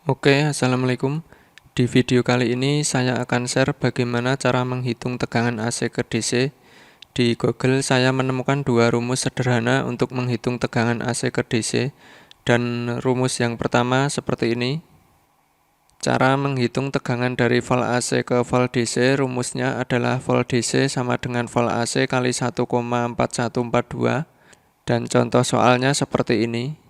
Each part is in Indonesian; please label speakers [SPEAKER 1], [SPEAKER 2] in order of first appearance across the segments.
[SPEAKER 1] Oke, Assalamualaikum. Di video kali ini saya akan share bagaimana cara menghitung tegangan AC ke DC. Di Google saya menemukan dua rumus sederhana untuk menghitung tegangan AC ke DC. Dan rumus yang pertama seperti ini. Cara menghitung tegangan dari volt AC ke volt DC, rumusnya adalah volt DC sama dengan volt AC kali 1,4142. Dan contoh soalnya seperti ini.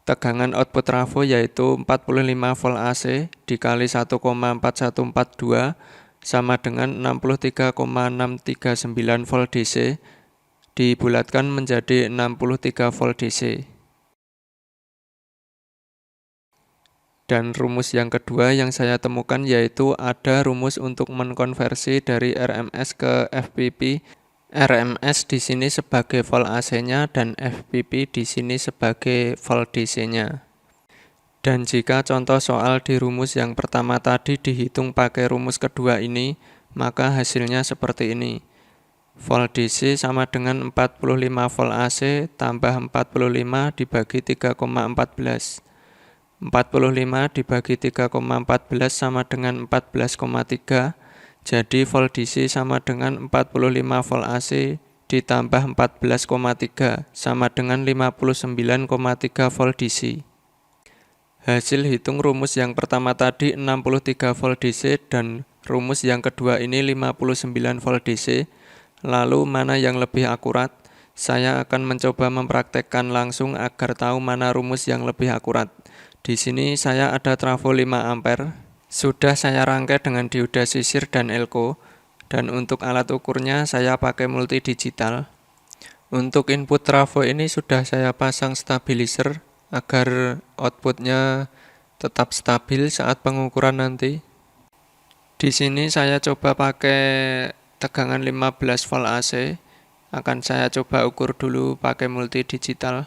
[SPEAKER 1] Tegangan output trafo yaitu 45 volt AC dikali 1,4142 sama dengan 63,639 volt DC dibulatkan menjadi 63 volt DC. Dan rumus yang kedua yang saya temukan yaitu ada rumus untuk mengkonversi dari RMS ke FPP. RMS di sini sebagai volt AC-nya dan FPP di sini sebagai volt DC-nya. Dan jika contoh soal di rumus yang pertama tadi dihitung pakai rumus kedua ini, maka hasilnya seperti ini. Volt DC sama dengan 45 volt AC tambah 45 dibagi 3,14. 45 dibagi 3,14 sama dengan 14,3. Jadi volt DC sama dengan 45 volt AC ditambah 14,3 sama dengan 59,3 volt DC. Hasil hitung rumus yang pertama tadi 63 volt DC dan rumus yang kedua ini 59 volt DC. Lalu mana yang lebih akurat? Saya akan mencoba mempraktekkan langsung agar tahu mana rumus yang lebih akurat. Di sini saya ada trafo 5 ampere. Sudah saya rangkai dengan dioda sisir dan elko, dan untuk alat ukurnya saya pakai multidigital. Untuk input trafo ini sudah saya pasang stabilizer agar outputnya tetap stabil saat pengukuran nanti. Di sini saya coba pakai tegangan 15 volt AC, akan saya coba ukur dulu pakai multidigital.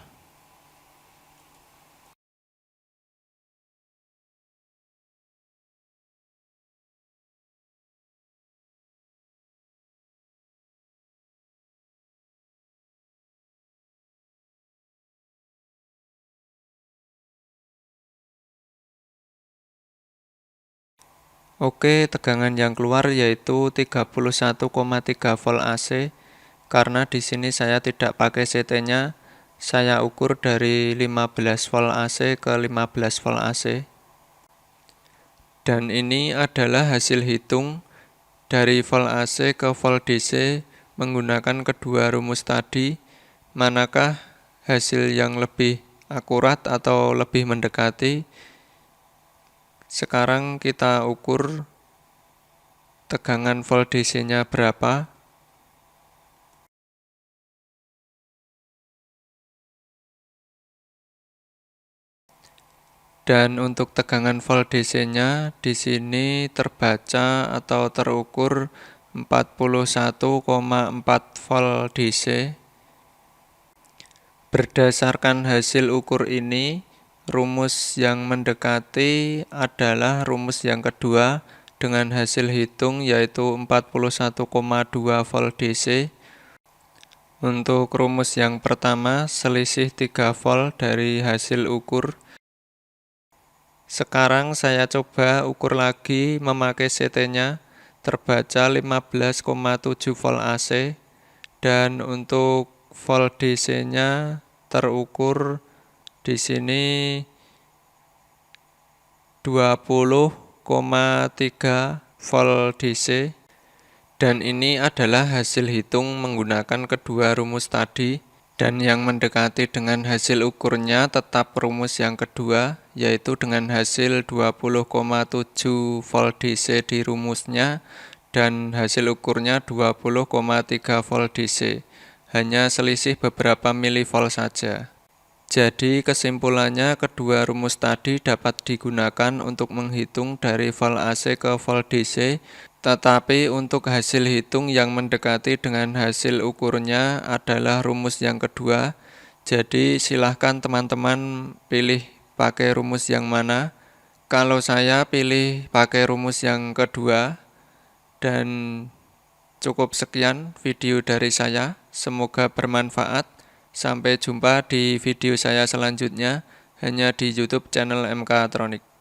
[SPEAKER 1] Oke, tegangan yang keluar yaitu 31,3 volt AC. Karena di sini saya tidak pakai CT-nya, saya ukur dari 15 volt AC ke 15 volt AC. Dan ini adalah hasil hitung dari volt AC ke volt DC menggunakan kedua rumus tadi. Manakah hasil yang lebih akurat atau lebih mendekati? Sekarang kita ukur tegangan volt DC-nya berapa. Dan untuk tegangan volt DC-nya di sini terbaca atau terukur 41,4 volt DC. Berdasarkan hasil ukur ini, rumus yang mendekati adalah rumus yang kedua dengan hasil hitung yaitu 41,2 volt DC. Untuk rumus yang pertama selisih 3 volt dari hasil ukur. Sekarang saya coba ukur lagi memakai CT-nya, terbaca 15,7 volt AC, dan untuk volt DC-nya terukur di sini 20,3 volt DC. Dan ini adalah hasil hitung menggunakan kedua rumus tadi. Dan yang mendekati dengan hasil ukurnya tetap rumus yang kedua, yaitu dengan hasil 20,7 volt DC di rumusnya dan hasil ukurnya 20,3 volt DC. Hanya selisih beberapa milivolt saja. Jadi kesimpulannya kedua rumus tadi dapat digunakan untuk menghitung dari volt AC ke volt DC, tetapi untuk hasil hitung yang mendekati dengan hasil ukurnya adalah rumus yang kedua. Jadi silahkan teman-teman pilih pakai rumus yang mana. Kalau saya pilih pakai rumus yang kedua. Dan cukup sekian video dari saya. Semoga bermanfaat. Sampai jumpa di video saya selanjutnya. hanya di YouTube channel MK Tronic.